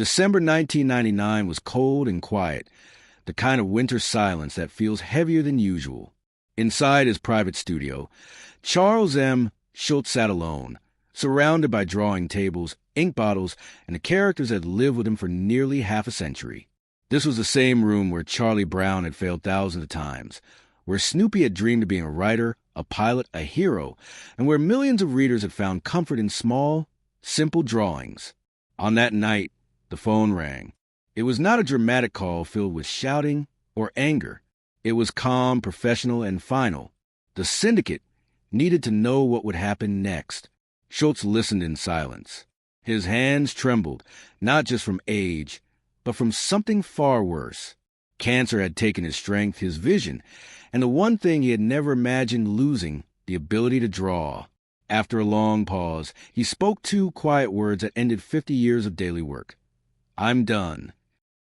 December 1999 was cold and quiet, the kind of winter silence that feels heavier than usual. Inside his private studio, Charles M. Schulz sat alone, surrounded by drawing tables, ink bottles, and the characters that had lived with him for nearly half a century. This was the same room where Charlie Brown had failed thousands of times, where Snoopy had dreamed of being a writer, a pilot, a hero, and where millions of readers had found comfort in small, simple drawings. On that night, the phone rang. It was not a dramatic call filled with shouting or anger. It was calm, professional, and final. The syndicate needed to know what would happen next. Schulz listened in silence. His hands trembled, not just from age, but from something far worse. Cancer had taken his strength, his vision, and the one thing he had never imagined losing, the ability to draw. After a long pause, he spoke two quiet words that ended 50 years of daily work. "I'm done."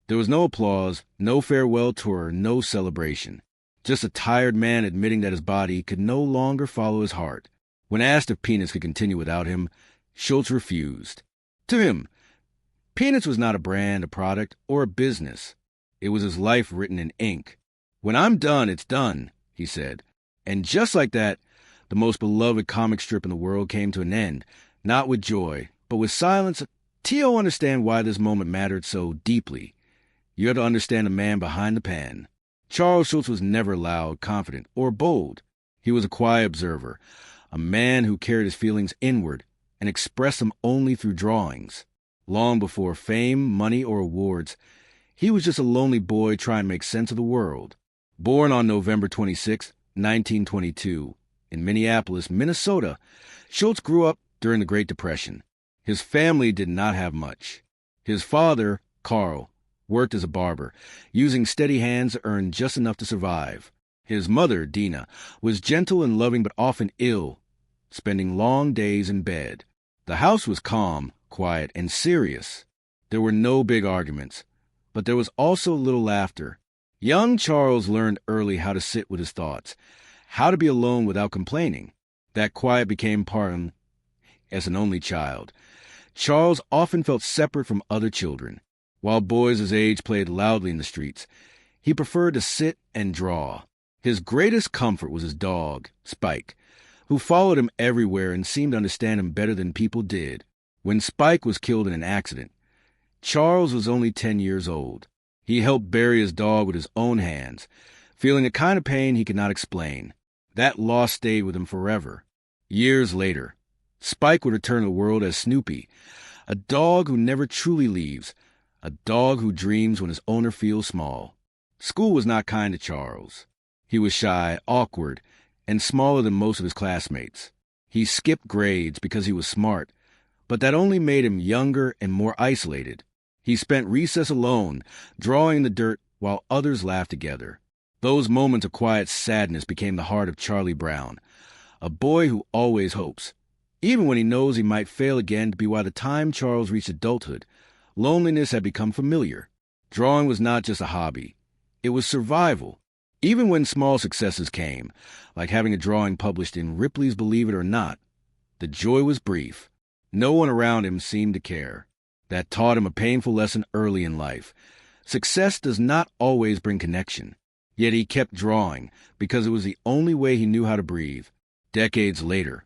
There was no applause, no farewell tour, no celebration. Just a tired man admitting that his body could no longer follow his heart. When asked if Peanuts could continue without him, Schulz refused. To him, Peanuts was not a brand, a product, or a business. It was his life written in ink. "When I'm done, it's done," he said. And just like that, the most beloved comic strip in the world came to an end, not with joy, but with silence. T.O. understand why this moment mattered so deeply. You had to understand the man behind the pen. Charles Schulz was never loud, confident, or bold. He was a quiet observer, a man who carried his feelings inward and expressed them only through drawings. Long before fame, money, or awards, he was just a lonely boy trying to make sense of the world. Born on November 26, 1922, in Minneapolis, Minnesota, Schulz grew up during the Great Depression. His family did not have much. His father, Carl, worked as a barber, using steady hands to earn just enough to survive. His mother, Dina, was gentle and loving but often ill, spending long days in bed. The house was calm, quiet, and serious. There were no big arguments, but there was also little laughter. Young Charles learned early how to sit with his thoughts, how to be alone without complaining. That quiet became part of him as an only child. Charles often felt separate from other children. While boys his age played loudly in the streets, he preferred to sit and draw. His greatest comfort was his dog, Spike, who followed him everywhere and seemed to understand him better than people did. When Spike was killed in an accident, Charles was only 10 years old. He helped bury his dog with his own hands, feeling a kind of pain he could not explain. That loss stayed with him forever. Years later, Spike would return to the world as Snoopy, a dog who never truly leaves, a dog who dreams when his owner feels small. School was not kind to Charles. He was shy, awkward, and smaller than most of his classmates. He skipped grades because he was smart, but that only made him younger and more isolated. He spent recess alone, drawing in the dirt while others laughed together. Those moments of quiet sadness became the heart of Charlie Brown, a boy who always hopes, even when he knows he might fail again. To be by the time Charles reached adulthood, loneliness had become familiar. Drawing was not just a hobby. It was survival. Even when small successes came, like having a drawing published in Ripley's Believe It or Not, the joy was brief. No one around him seemed to care. That taught him a painful lesson early in life. Success does not always bring connection. Yet he kept drawing because it was the only way he knew how to breathe. Decades later,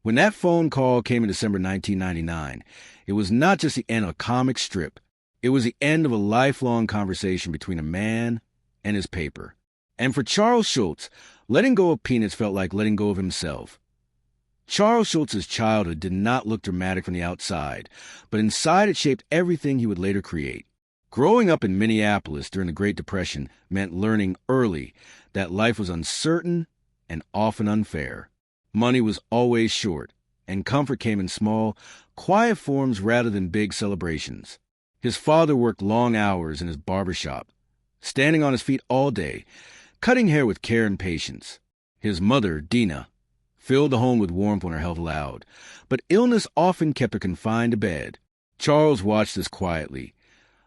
when that phone call came in December 1999, it was not just the end of a comic strip. It was the end of a lifelong conversation between a man and his paper. And for Charles Schulz, letting go of Peanuts felt like letting go of himself. Charles Schulz's childhood did not look dramatic from the outside, but inside it shaped everything he would later create. Growing up in Minneapolis during the Great Depression meant learning early that life was uncertain and often unfair. Money was always short, and comfort came in small, quiet forms rather than big celebrations. His father worked long hours in his barber shop, standing on his feet all day, cutting hair with care and patience. His mother, Dina, filled the home with warmth when her health allowed, but illness often kept her confined to bed. Charles watched this quietly,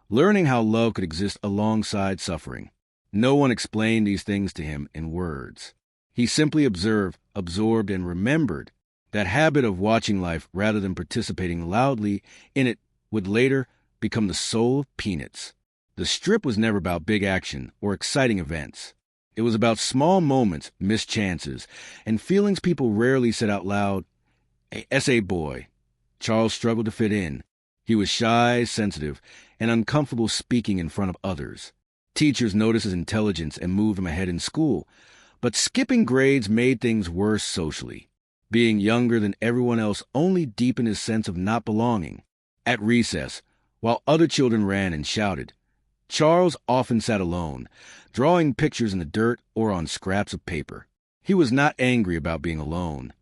learning how love could exist alongside suffering. No one explained these things to him in words. He simply observed, absorbed, and remembered. That habit of watching life rather than participating loudly in it would later become the soul of Peanuts. The strip was never about big action or exciting events. It was about small moments, missed chances, and feelings people rarely said out loud. A essay boy, Charles struggled to fit in. He was shy, sensitive, and uncomfortable speaking in front of others. Teachers noticed his intelligence and moved him ahead in school, but skipping grades made things worse socially. Being younger than everyone else only deepened his sense of not belonging. At recess, while other children ran and shouted, Charles often sat alone, drawing pictures in the dirt or on scraps of paper. He was not angry about being alone.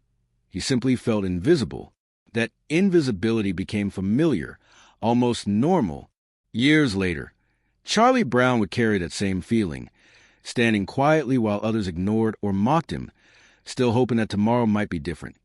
He simply felt invisible. That invisibility became familiar, almost normal. Years later, Charlie Brown would carry that same feeling, standing quietly while others ignored or mocked him, still hoping that tomorrow might be different.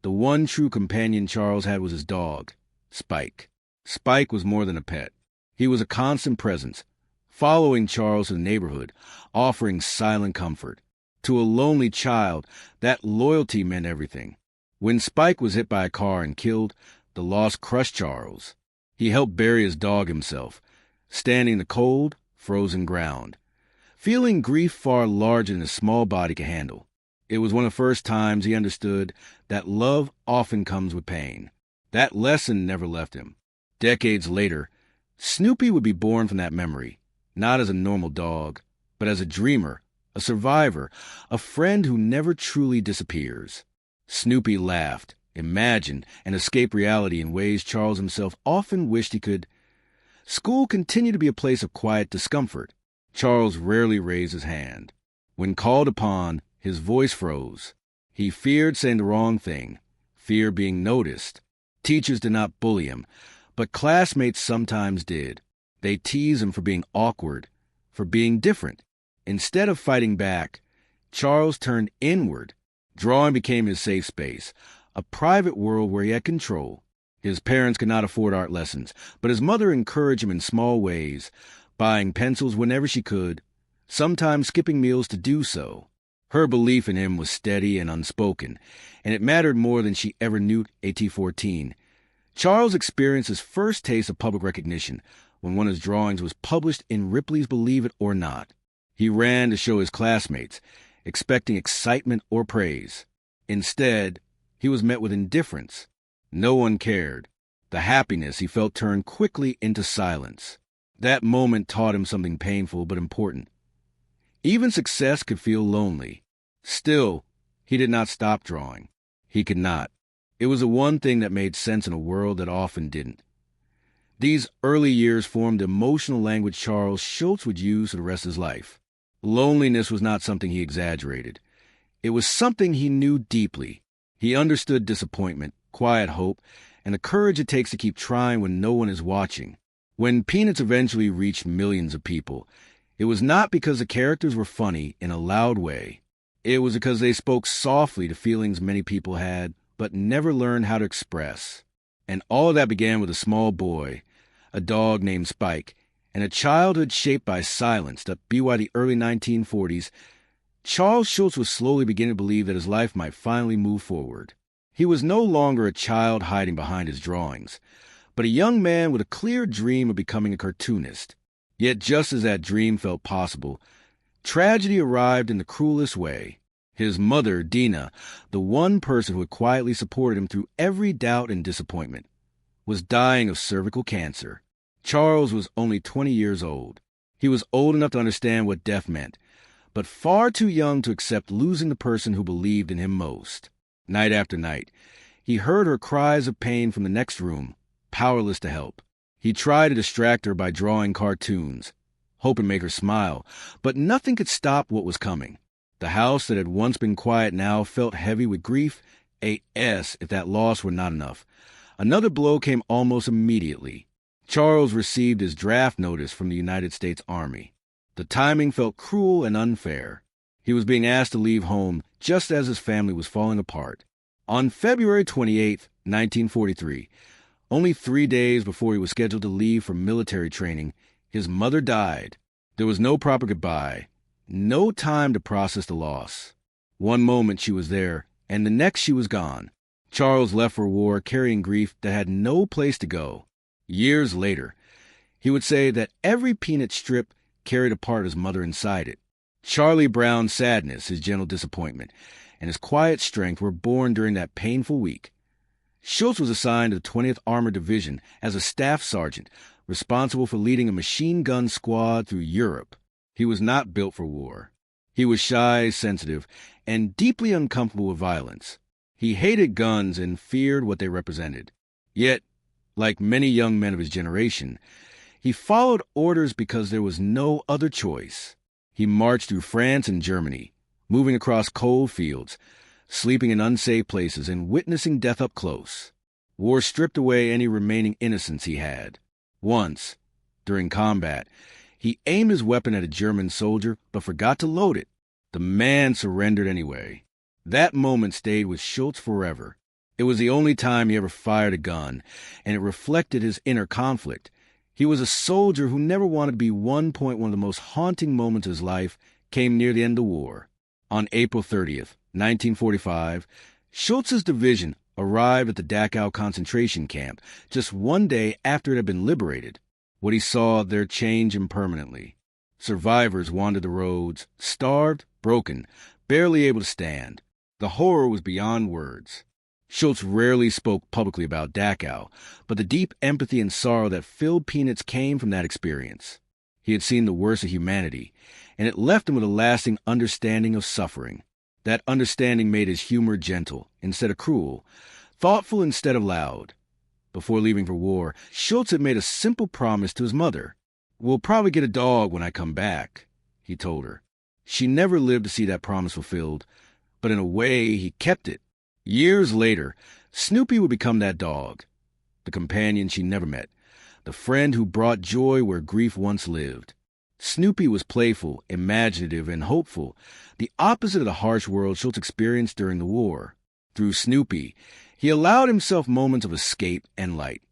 The one true companion Charles had was his dog, Spike. Spike was more than a pet. He was a constant presence, following Charles to the neighborhood, offering silent comfort. To a lonely child, that loyalty meant everything. When Spike was hit by a car and killed, the loss crushed Charles. He helped bury his dog himself, standing in the cold, frozen ground, feeling grief far larger than his small body could handle. It was one of the first times he understood that love often comes with pain. That lesson never left him. Decades later, Snoopy would be born from that memory, not as a normal dog, but as a dreamer, a survivor, a friend who never truly disappears. Snoopy laughed, imagined, and escaped reality in ways Charles himself often wished he could. School continued to be a place of quiet discomfort. Charles rarely raised his hand. When called upon, his voice froze. He feared saying the wrong thing, feared being noticed. Teachers did not bully him, but classmates sometimes did. They teased him for being awkward, for being different. Instead of fighting back, Charles turned inward. Drawing became his safe space, a private world where he had control. His parents could not afford art lessons, but his mother encouraged him in small ways, buying pencils whenever she could, sometimes skipping meals to do so. Her belief in him was steady and unspoken, and it mattered more than she ever knew at 14. Charles experienced his first taste of public recognition when one of his drawings was published in Ripley's Believe It or Not. He ran to show his classmates, expecting excitement or praise. Instead, he was met with indifference. No one cared. The happiness he felt turned quickly into silence. That moment taught him something painful but important. Even success could feel lonely. Still, he did not stop drawing. He could not. It was the one thing that made sense in a world that often didn't. These early years formed the emotional language Charles Schulz would use for the rest of his life. Loneliness was not something he exaggerated. It was something he knew deeply. He understood disappointment, quiet hope, and the courage it takes to keep trying when no one is watching. When Peanuts eventually reached millions of people, it was not because the characters were funny in a loud way. It was because they spoke softly to feelings many people had, but never learned how to express. And all of that began with a small boy, a dog named Spike, and a childhood shaped by silence that by the early 1940s, Charles Schulz was slowly beginning to believe that his life might finally move forward. He was no longer a child hiding behind his drawings, but a young man with a clear dream of becoming a cartoonist. Yet just as that dream felt possible, tragedy arrived in the cruelest way. His mother, Dina, the one person who had quietly supported him through every doubt and disappointment, was dying of cervical cancer. Charles was only 20 years old. He was old enough to understand what death meant, but far too young to accept losing the person who believed in him most. Night after night, he heard her cries of pain from the next room, powerless to help. He tried to distract her by drawing cartoons, hoping to make her smile, but nothing could stop what was coming. The house that had once been quiet now felt heavy with grief, if that loss were not enough. Another blow came almost immediately. Charles received his draft notice from the United States Army. The timing felt cruel and unfair. He was being asked to leave home just as his family was falling apart. On February 28, 1943, only 3 days before he was scheduled to leave for military training, his mother died. There was no proper goodbye, no time to process the loss. One moment she was there, and the next she was gone. Charles left for war carrying grief that had no place to go. Years later, He would say that every Peanut strip carried a part of his mother inside it. Charlie Brown's sadness, his gentle disappointment, and his quiet strength were born during that painful week. Schulz was assigned to the 20th Armored Division as a staff sergeant, responsible for leading a machine gun squad through Europe. He was not built for war. He was shy, sensitive, and deeply uncomfortable with violence. He hated guns and feared what they represented. Yet, like many young men of his generation, he followed orders because there was no other choice. He marched through France and Germany, moving across cold fields, sleeping in unsafe places, and witnessing death up close. War stripped away any remaining innocence he had. Once, during combat, he aimed his weapon at a German soldier but forgot to load it. The man surrendered anyway. That moment stayed with Schulz forever. It was the only time he ever fired a gun, and it reflected his inner conflict. He was a soldier who never wanted to be. One of the most haunting moments of his life came near the end of the war. On April 30th, 1945, Schulz's division arrived at the Dachau concentration camp just one day after it had been liberated. What he saw there changed him permanently. Survivors wandered the roads, starved, broken, barely able to stand. The horror was beyond words. Schulz rarely spoke publicly about Dachau, but the deep empathy and sorrow that filled Peanuts came from that experience. He had seen the worst of humanity, and it left him with a lasting understanding of suffering. That understanding made his humor gentle instead of cruel, thoughtful instead of loud. Before leaving for war, Schulz had made a simple promise to his mother. "We'll probably get a dog when I come back," he told her. She never lived to see that promise fulfilled, but in a way, he kept it. Years later, Snoopy would become that dog, the companion she never met, the friend who brought joy where grief once lived. Snoopy was playful, imaginative, and hopeful, the opposite of the harsh world Schulz experienced during the war. Through Snoopy, he allowed himself moments of escape and light.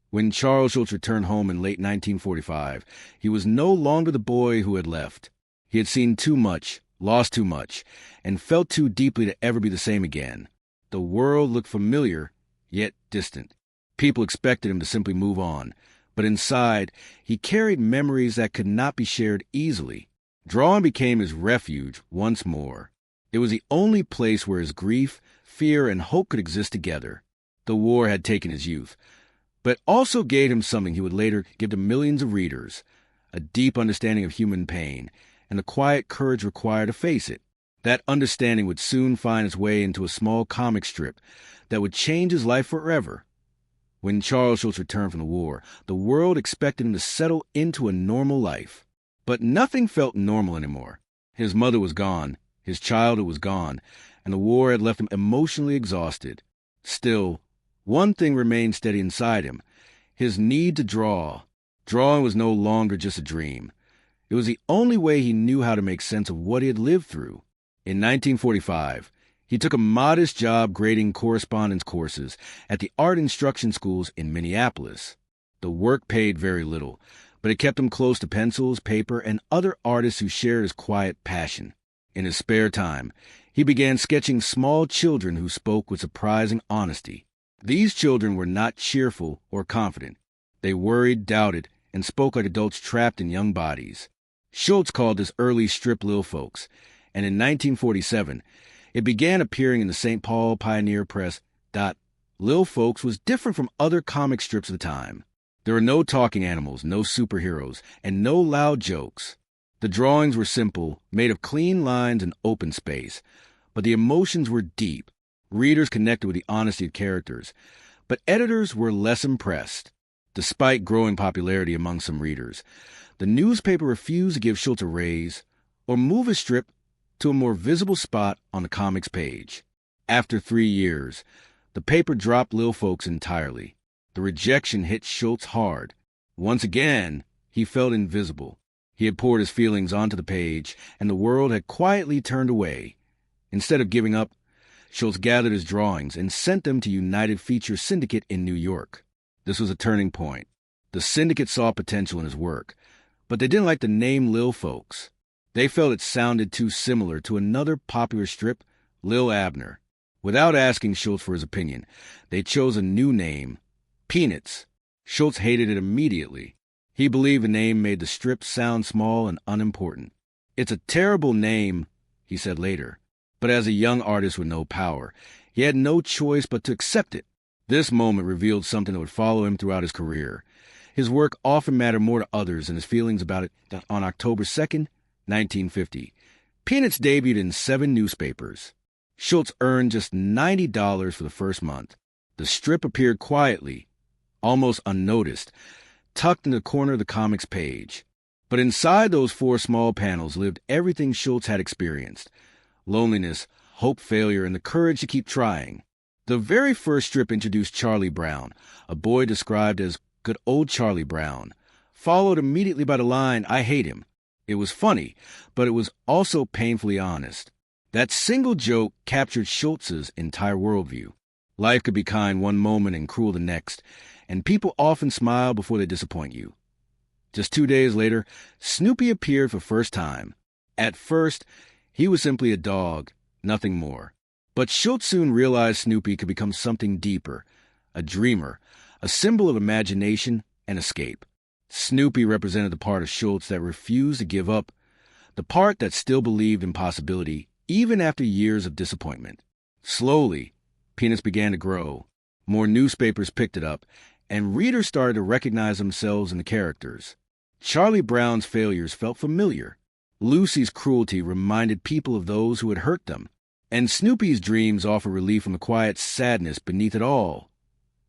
When Charles Schulz returned home in late 1945, he was no longer the boy who had left. He had seen too much, lost too much, and felt too deeply to ever be the same again. The world looked familiar, yet distant. People expected him to simply move on, but inside, he carried memories that could not be shared easily. Drawing became his refuge once more. It was the only place where his grief, fear, and hope could exist together. The war had taken his youth, but also gave him something he would later give to millions of readers, a deep understanding of human pain, and the quiet courage required to face it. That understanding would soon find its way into a small comic strip that would change his life forever. When Charles Schulz returned from the war, the world expected him to settle into a normal life. But nothing felt normal anymore. His mother was gone, his childhood was gone, and the war had left him emotionally exhausted. Still, one thing remained steady inside him, his need to draw. Drawing was no longer just a dream. It was the only way he knew how to make sense of what he had lived through. In 1945, he took a modest job grading correspondence courses at the art instruction schools in Minneapolis. The work paid very little, but it kept him close to pencils, paper, and other artists who shared his quiet passion. In his spare time, he began sketching small children who spoke with surprising honesty. These children were not cheerful or confident. They worried, doubted, and spoke like adults trapped in young bodies. Schulz called this early strip Lil Folks, and in 1947, it began appearing in the St. Paul Pioneer Press. Lil Folks was different from other comic strips of the time. There were no talking animals, no superheroes, and no loud jokes. The drawings were simple, made of clean lines and open space, but the emotions were deep. Readers connected with the honesty of characters, but editors were less impressed. Despite growing popularity among some readers, the newspaper refused to give Schulz a raise or move his strip to a more visible spot on the comics page. After 3 years, the paper dropped Lil Folks entirely. The rejection hit Schulz hard. Once again, he felt invisible. He had poured his feelings onto the page, and the world had quietly turned away. Instead of giving up, Schulz gathered his drawings and sent them to United Feature Syndicate in New York. This was a turning point. The syndicate saw potential in his work, but they didn't like the name Lil Folks. They felt it sounded too similar to another popular strip, Lil Abner. Without asking Schulz for his opinion, they chose a new name, Peanuts. Schulz hated it immediately. He believed the name made the strip sound small and unimportant. "It's a terrible name," he said later. But as a young artist with no power, he had no choice but to accept it. This moment revealed something that would follow him throughout his career. His work often mattered more to others than his feelings about it. On October 2nd, 1950, Peanuts debuted in 7 newspapers. Schulz earned just $90 for the first month. The strip appeared quietly, almost unnoticed, tucked in the corner of the comic's page. But inside those 4 small panels lived everything Schulz had experienced: loneliness, hope, failure, and the courage to keep trying. The very first strip introduced Charlie Brown, a boy described as "good old Charlie Brown," followed immediately by the line, "I hate him." It was funny, but it was also painfully honest. That single joke captured Schulz's entire worldview. Life could be kind one moment and cruel the next, and people often smile before they disappoint you. Just 2 days later, Snoopy appeared for the first time. At first, he was simply a dog, nothing more. But Schulz soon realized Snoopy could become something deeper, a dreamer, a symbol of imagination and escape. Snoopy represented the part of Schulz that refused to give up, the part that still believed in possibility, even after years of disappointment. Slowly, Peanuts began to grow. More newspapers picked it up, and readers started to recognize themselves in the characters. Charlie Brown's failures felt familiar. Lucy's cruelty reminded people of those who had hurt them. And Snoopy's dreams offered relief from the quiet sadness beneath it all.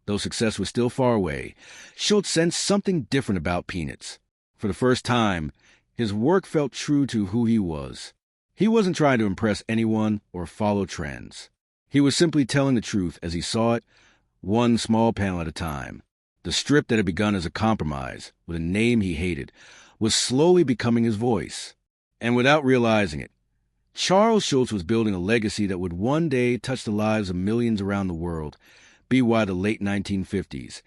Though success was still far away, Schulz sensed something different about Peanuts. For the first time, his work felt true to who he was. He wasn't trying to impress anyone or follow trends. He was simply telling the truth as he saw it, one small panel at a time. The strip that had begun as a compromise, with a name he hated, was slowly becoming his voice. And without realizing it, Charles Schulz was building a legacy that would one day touch the lives of millions around the world, by the late 1950s.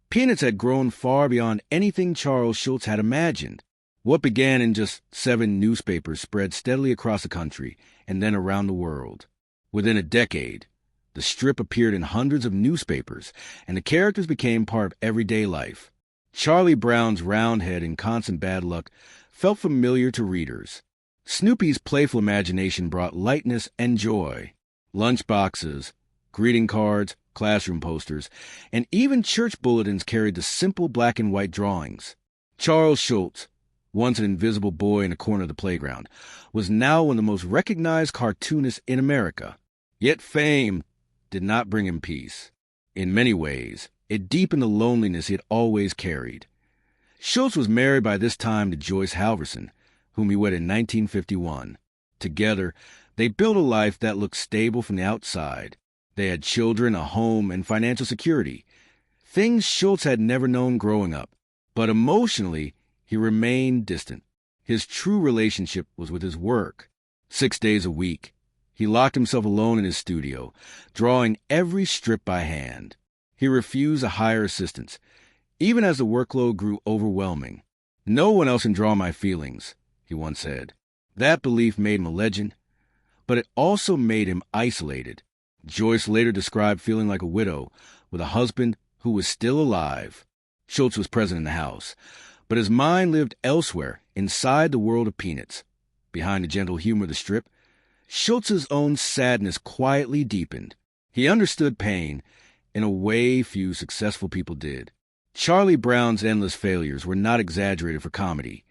Peanuts had grown far beyond anything Charles Schulz had imagined. What began in just 7 newspapers spread steadily across the country and then around the world. Within a decade, the strip appeared in hundreds of newspapers, and the characters became part of everyday life. Charlie Brown's round head and constant bad luck felt familiar to readers. Snoopy's playful imagination brought lightness and joy. Lunchboxes, greeting cards, classroom posters, and even church bulletins carried the simple black and white drawings. Charles Schulz, once an invisible boy in a corner of the playground, was now one of the most recognized cartoonists in America. Yet fame did not bring him peace. In many ways, it deepened the loneliness he had always carried. Schulz was married by this time to Joyce Halverson, whom he wed in 1951. Together, they built a life that looked stable from the outside. They had children, a home, and financial security, things Schulz had never known growing up. But emotionally, he remained distant. His true relationship was with his work. 6 days a week, he locked himself alone in his studio, drawing every strip by hand. He refused to hire assistants, even as the workload grew overwhelming. "No one else can draw my feelings," he once said. That belief made him a legend, but it also made him isolated. Joyce later described feeling like a widow with a husband who was still alive. Schulz was present in the house, but his mind lived elsewhere, inside the world of Peanuts. Behind the gentle humor of the strip, Schulz's own sadness quietly deepened. He understood pain in a way few successful people did. Charlie Brown's endless failures were not exaggerated for comedy.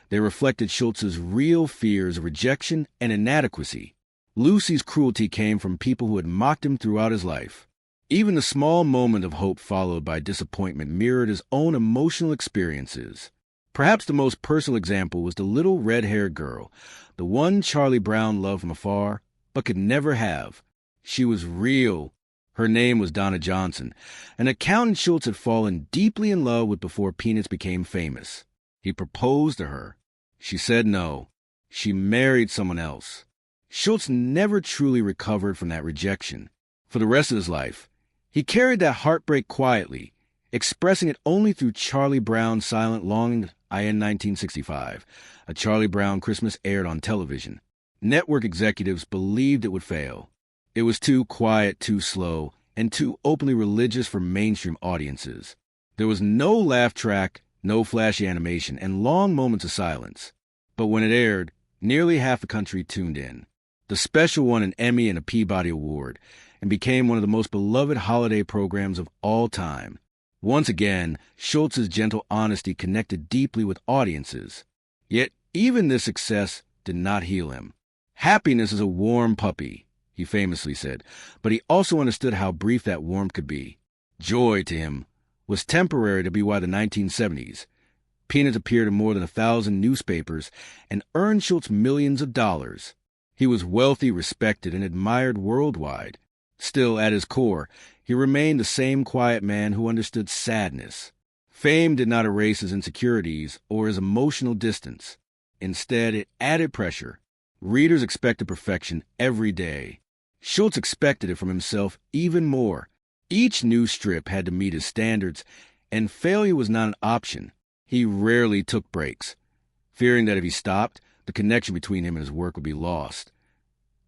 They reflected Schulz's real fears of rejection and inadequacy. Lucy's cruelty came from people who had mocked him throughout his life. Even the small moment of hope followed by disappointment mirrored his own emotional experiences. Perhaps the most personal example was the little red-haired girl, the one Charlie Brown loved from afar, but could never have. She was real. Her name was Donna Johnson, an accountant Schulz had fallen deeply in love with before Peanuts became famous. He proposed to her. She said no. She married someone else. Schulz never truly recovered from that rejection. For the rest of his life, he carried that heartbreak quietly, expressing it only through Charlie Brown's Silent Longing. In 1965, A Charlie Brown Christmas aired on television. Network executives believed it would fail. It was too quiet, too slow, and too openly religious for mainstream audiences. There was no laugh track, no flashy animation, and long moments of silence. But when it aired, nearly half the country tuned in. The special won an Emmy and a Peabody Award, and became one of the most beloved holiday programs of all time. Once again, Schulz's gentle honesty connected deeply with audiences. Yet, even this success did not heal him. "Happiness is a warm puppy," he famously said, but he also understood how brief that warmth could be. Joy, to him, was temporary to be why the 1970s. Peanuts appeared in more than 1,000 newspapers and earned Schulz millions of dollars. He was wealthy, respected, and admired worldwide. Still, at his core, he remained the same quiet man who understood sadness. Fame did not erase his insecurities or his emotional distance. Instead, it added pressure. Readers expected perfection every day. Schulz expected it from himself even more. Each new strip had to meet his standards, and failure was not an option. He rarely took breaks, fearing that if he stopped, the connection between him and his work would be lost.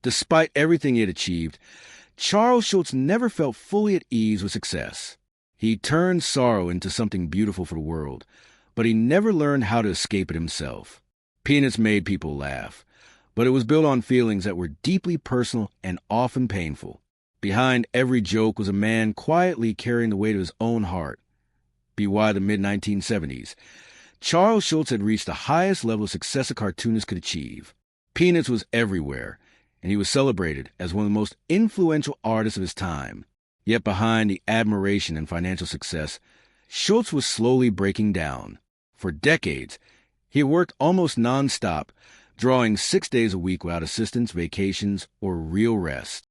Despite everything he had achieved, Charles Schulz never felt fully at ease with success. He turned sorrow into something beautiful for the world, but he never learned how to escape it himself. Peanuts made people laugh, but it was built on feelings that were deeply personal and often painful. Behind every joke was a man quietly carrying the weight of his own heart. By the mid-1970s, Charles Schulz had reached the highest level of success a cartoonist could achieve. Peanuts was everywhere, and he was celebrated as one of the most influential artists of his time. Yet behind the admiration and financial success, Schulz was slowly breaking down. For decades, he had worked almost non-stop, drawing 6 days a week without assistance, vacations, or real rest.